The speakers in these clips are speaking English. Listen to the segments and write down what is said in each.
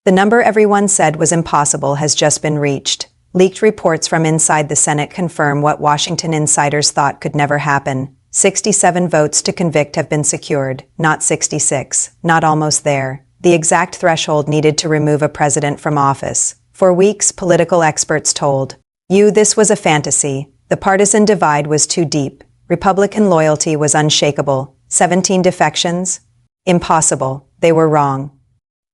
The number everyone said was impossible has just been reached. Leaked reports from inside the Senate confirm what Washington insiders thought could never happen. 67 votes to convict have been secured, not 66, not almost there. The exact threshold needed to remove a president from office. For weeks, political experts told you this was a fantasy. The partisan divide was too deep. Republican loyalty was unshakable. 17 defections? Impossible. They were wrong.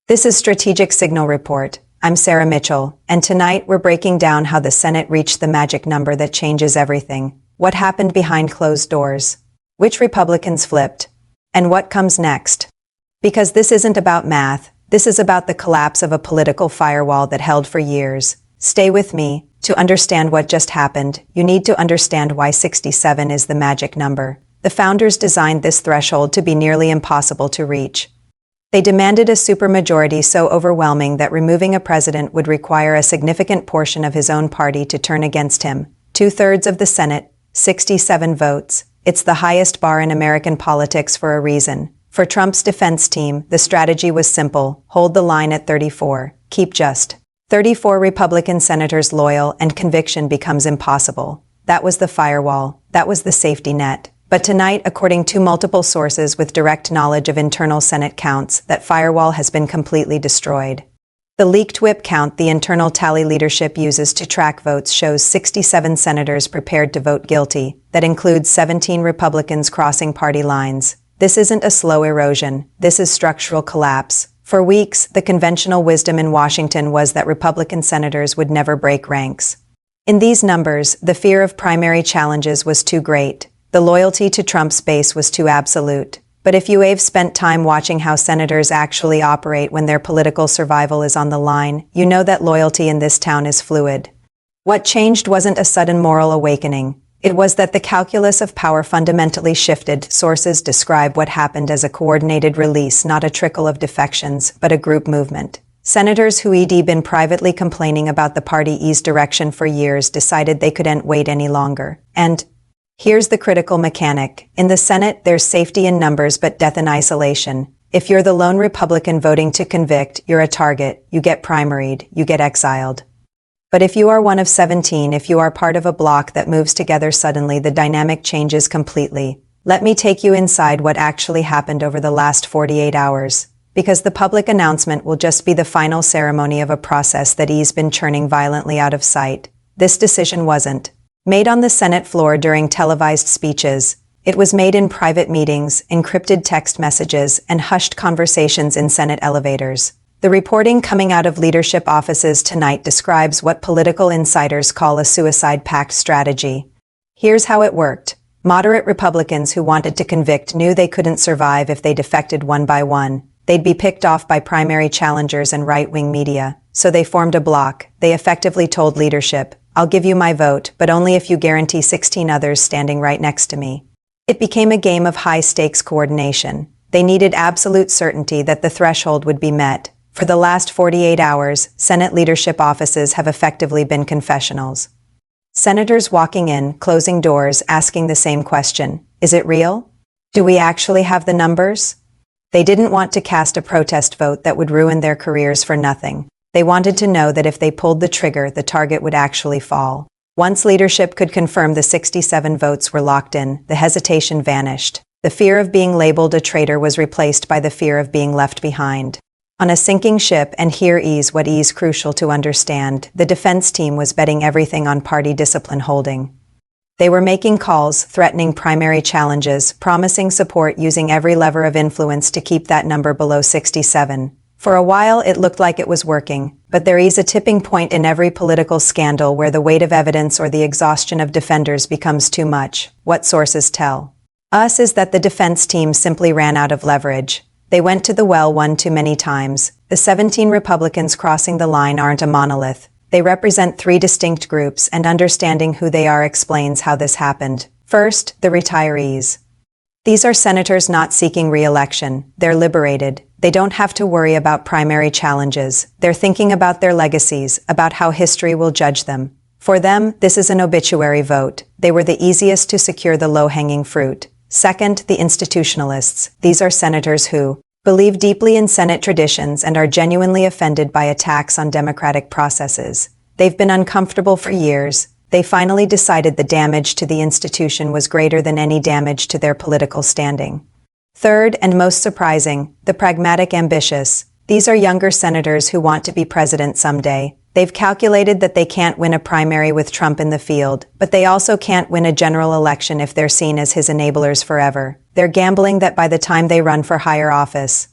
This is Strategic Signal Report. I'm Sarah Mitchell, and tonight we're breaking down how the Senate reached the magic number that changes everything. What happened behind closed doors? Which Republicans flipped? And what comes next? Because this isn't about math. This is about the collapse of a political firewall that held for years. Stay with me. To understand what just happened, you need to understand why 67 is the magic number. The founders designed this threshold to be nearly impossible to reach. They demanded a supermajority so overwhelming that removing a president would require a significant portion of his own party to turn against him. 2/3 of the Senate, 67 votes. It's the highest bar in American politics for a reason. For Trump's defense team, the strategy was simple: hold the line at 34. Keep just 34 Republican senators loyal, and conviction becomes impossible. That was the firewall. That was the safety net. But tonight, according to multiple sources with direct knowledge of internal Senate counts, that firewall has been completely destroyed. The leaked whip count the internal tally leadership uses to track votes shows 67 senators prepared to vote guilty. That includes 17 Republicans crossing party lines. This isn't a slow erosion. This is structural collapse. For weeks, the conventional wisdom in Washington was that Republican senators would never break ranks. In these numbers, the fear of primary challenges was too great. The loyalty to Trump's base was too absolute. But if you've spent time watching how senators actually operate when their political survival is on the line, you know that loyalty in this town is fluid. What changed wasn't a sudden moral awakening. It was that the calculus of power fundamentally shifted. Sources describe what happened as a coordinated release, not a trickle of defections, but a group movement. Senators who had been privately complaining about the party's direction for years decided they couldn't wait any longer. And here's the critical mechanic. In the Senate, there's safety in numbers but death in isolation. If you're the lone Republican voting to convict, you're a target. You get primaried. You get exiled. But if you are one of 17, if you are part of a bloc that moves together suddenly, the dynamic changes completely. Let me take you inside what actually happened over the last 48 hours. Because the public announcement will just be the final ceremony of a process that has been churning violently out of sight. This decision wasn't made on the Senate floor during televised speeches. It was made in private meetings, encrypted text messages, and hushed conversations in Senate elevators. The reporting coming out of leadership offices tonight describes what political insiders call a suicide pact strategy. Here's how it worked. Moderate Republicans who wanted to convict knew they couldn't survive if they defected one by one. They'd be picked off by primary challengers and right-wing media. So they formed a bloc. They effectively told leadership, "I'll give you my vote, but only if you guarantee 16 others standing right next to me." It became a game of high-stakes coordination. They needed absolute certainty that the threshold would be met. For the last 48 hours, Senate leadership offices have effectively been confessionals. Senators walking in, closing doors, asking the same question. Is it real? Do we actually have the numbers? They didn't want to cast a protest vote that would ruin their careers for nothing. They wanted to know that if they pulled the trigger, the target would actually fall. Once leadership could confirm the 67 votes were locked in, the hesitation vanished. The fear of being labeled a traitor was replaced by the fear of being left behind. On a sinking ship, and here is what is crucial to understand, the defense team was betting everything on party discipline holding. They were making calls, threatening primary challenges, promising support, using every lever of influence to keep that number below 67. For a while, it looked like it was working, but there is a tipping point in every political scandal where the weight of evidence or the exhaustion of defenders becomes too much. What sources tell us is that the defense team simply ran out of leverage. They went to the well one too many times. The 17 Republicans crossing the line aren't a monolith. They represent 3 distinct groups, and understanding who they are explains how this happened. First, the retirees. These are senators not seeking re-election. They're liberated. They don't have to worry about primary challenges. They're thinking about their legacies, about how history will judge them. For them, this is an obituary vote. They were the easiest to secure the low-hanging fruit. Second, the institutionalists. These are senators who, believe deeply in Senate traditions, and are genuinely offended by attacks on democratic processes. They've been uncomfortable for years. They finally decided the damage to the institution was greater than any damage to their political standing. Third, and most surprising, the pragmatic ambitious. These are younger senators who want to be president someday. They've calculated that they can't win a primary with Trump in the field, but they also can't win a general election if they're seen as his enablers forever. They're gambling that by the time they run for higher office,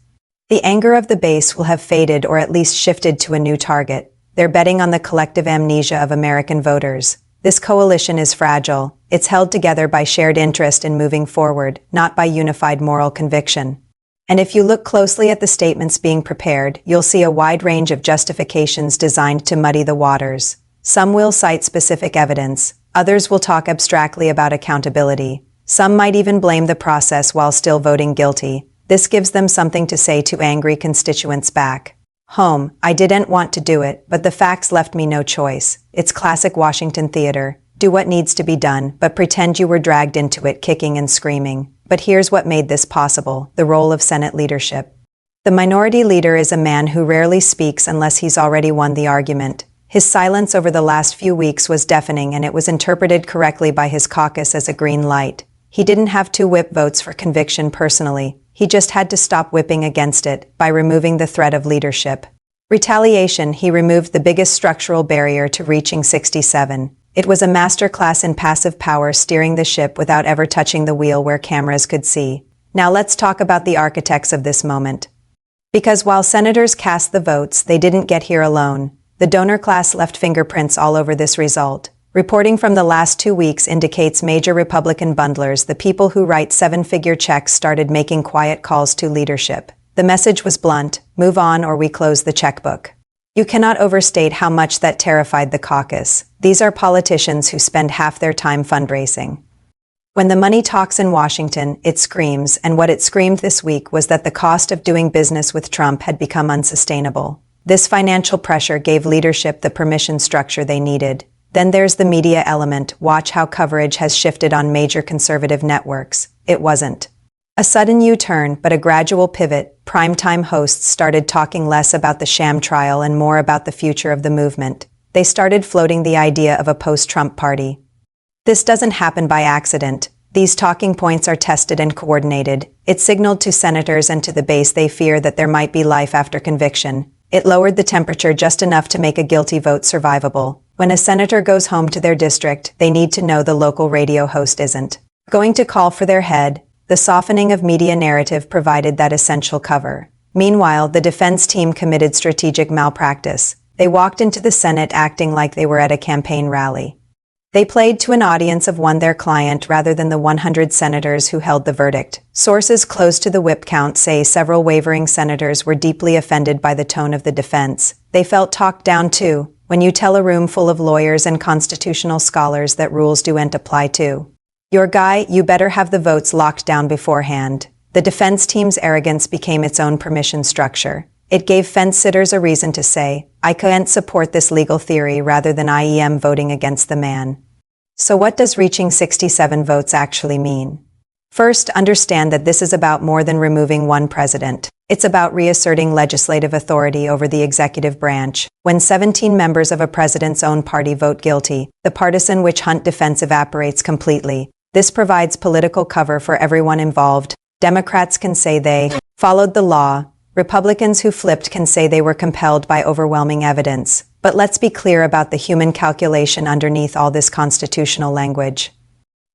the anger of the base will have faded or at least shifted to a new target. They're betting on the collective amnesia of American voters. This coalition is fragile. It's held together by shared interest in moving forward, not by unified moral conviction. And if you look closely at the statements being prepared, you'll see a wide range of justifications designed to muddy the waters. Some will cite specific evidence. Others will talk abstractly about accountability. Some might even blame the process while still voting guilty. This gives them something to say to angry constituents back home. I didn't want to do it, but the facts left me no choice. It's classic Washington theater. Do what needs to be done, but pretend you were dragged into it kicking and screaming. But here's what made this possible: the role of Senate leadership. The minority leader is a man who rarely speaks unless he's already won the argument. His silence over the last few weeks was deafening, and it was interpreted correctly by his caucus as a green light. He didn't have to whip votes for conviction personally. He just had to stop whipping against it by removing the threat of leadership. Retaliation, he removed the biggest structural barrier to reaching 67. It was a masterclass in passive power, steering the ship without ever touching the wheel where cameras could see. Now let's talk about the architects of this moment. Because while senators cast the votes, they didn't get here alone. The donor class left fingerprints all over this result. Reporting from the last 2 weeks indicates major Republican bundlers, the people who write seven-figure checks, started making quiet calls to leadership. The message was blunt: move on or we close the checkbook. You cannot overstate how much that terrified the caucus. These are politicians who spend half their time fundraising. When the money talks in Washington, it screams, and what it screamed this week was that the cost of doing business with Trump had become unsustainable. This financial pressure gave leadership the permission structure they needed. Then there's the media element. Watch how coverage has shifted on major conservative networks. It wasn't a sudden U-turn, but a gradual pivot. Primetime hosts started talking less about the sham trial and more about the future of the movement. They started floating the idea of a post-Trump party. This doesn't happen by accident. These talking points are tested and coordinated. It signaled to senators and to the base they fear that there might be life after conviction. It lowered the temperature just enough to make a guilty vote survivable. When a senator goes home to their district, they need to know the local radio host isn't going to call for their head. The softening of media narrative provided that essential cover. Meanwhile, the defense team committed strategic malpractice. They walked into the Senate acting like they were at a campaign rally. They played to an audience of one, their client, rather than the 100 senators who held the verdict. Sources close to the whip count say several wavering senators were deeply offended by the tone of the defense. They felt talked down too. When you tell a room full of lawyers and constitutional scholars that rules don't apply to your guy, you better have the votes locked down beforehand. The defense team's arrogance became its own permission structure. It gave fence-sitters a reason to say, I can't support this legal theory, rather than I am voting against the man. So what does reaching 67 votes actually mean? First, understand that this is about more than removing one president. It's about reasserting legislative authority over the executive branch. When 17 members of a president's own party vote guilty, the partisan witch hunt defense evaporates completely. This provides political cover for everyone involved. Democrats can say they followed the law. Republicans who flipped can say they were compelled by overwhelming evidence. But let's be clear about the human calculation underneath all this constitutional language.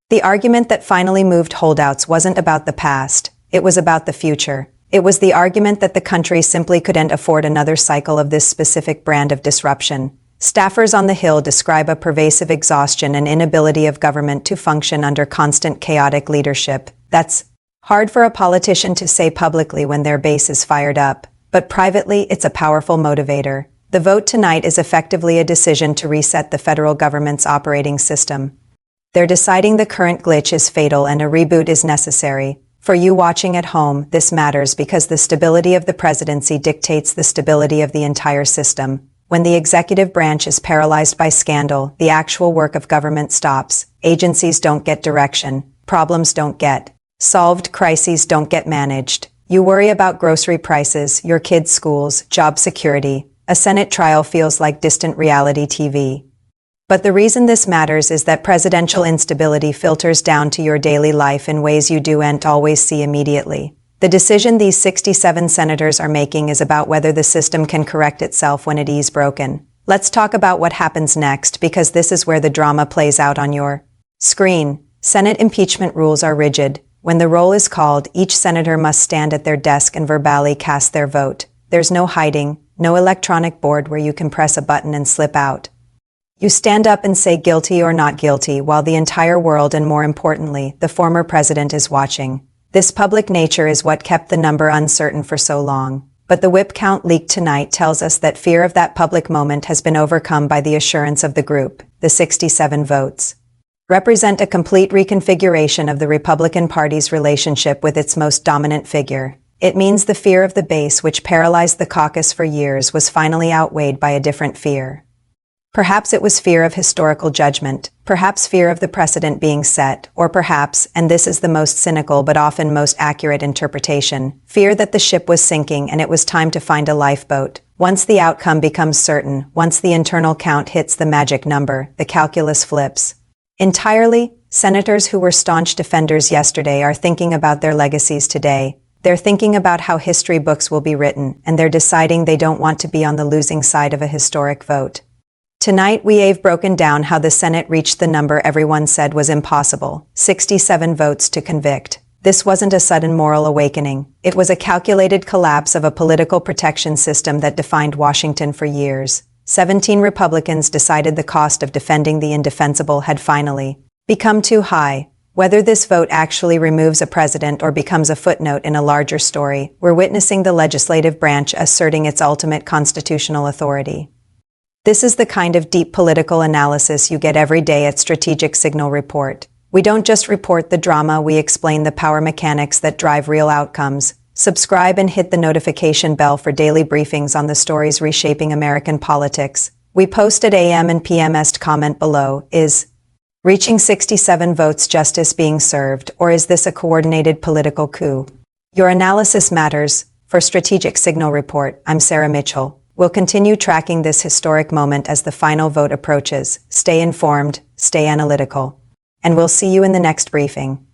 The argument that finally moved holdouts wasn't about the past. It was about the future. It was the argument that the country simply couldn't afford another cycle of this specific brand of disruption. Staffers on the Hill describe a pervasive exhaustion and inability of government to function under constant chaotic leadership. That's hard for a politician to say publicly when their base is fired up, but privately it's a powerful motivator. The vote tonight is effectively a decision to reset the federal government's operating system. They're deciding the current glitch is fatal and a reboot is necessary. For you watching at home, this matters because the stability of the presidency dictates the stability of the entire system. When the executive branch is paralyzed by scandal, the actual work of government stops. Agencies don't get direction. Problems don't get solved. Crises don't get managed. You worry about grocery prices, your kids' schools, job security. A Senate trial feels like distant reality TV. But the reason this matters is that presidential instability filters down to your daily life in ways you don't always see immediately. The decision these 67 senators are making is about whether the system can correct itself when it is broken. Let's talk about what happens next, because this is where the drama plays out on your screen. Senate impeachment rules are rigid. When the roll is called, each senator must stand at their desk and verbally cast their vote. There's no hiding, no electronic board where you can press a button and slip out. You stand up and say guilty or not guilty while the entire world, and more importantly, the former president, is watching. This public nature is what kept the number uncertain for so long. But the whip count leaked tonight tells us that fear of that public moment has been overcome by the assurance of the group. The 67 votes represent a complete reconfiguration of the Republican Party's relationship with its most dominant figure. It means the fear of the base, which paralyzed the caucus for years, was finally outweighed by a different fear. Perhaps it was fear of historical judgment, perhaps fear of the precedent being set, or perhaps, and this is the most cynical but often most accurate interpretation, fear that the ship was sinking and it was time to find a lifeboat. Once the outcome becomes certain, once the internal count hits the magic number, the calculus flips entirely. Senators who were staunch defenders yesterday are thinking about their legacies today. They're thinking about how history books will be written, and they're deciding they don't want to be on the losing side of a historic vote. Tonight we've broken down how the Senate reached the number everyone said was impossible, 67 votes to convict. This wasn't a sudden moral awakening. It was a calculated collapse of a political protection system that defined Washington for years. 17 Republicans decided the cost of defending the indefensible had finally become too high. Whether this vote actually removes a president or becomes a footnote in a larger story, we're witnessing the legislative branch asserting its ultimate constitutional authority. This is the kind of deep political analysis you get every day at Strategic Signal Report. We don't just report the drama, we explain the power mechanics that drive real outcomes. Subscribe and hit the notification bell for daily briefings on the stories reshaping American politics. We post at AM and PM's. Comment below. Is reaching 67 votes justice being served, or is this a coordinated political coup? Your analysis matters. For Strategic Signal Report, I'm Sarah Mitchell. We'll continue tracking this historic moment as the final vote approaches. Stay informed, stay analytical, and we'll see you in the next briefing.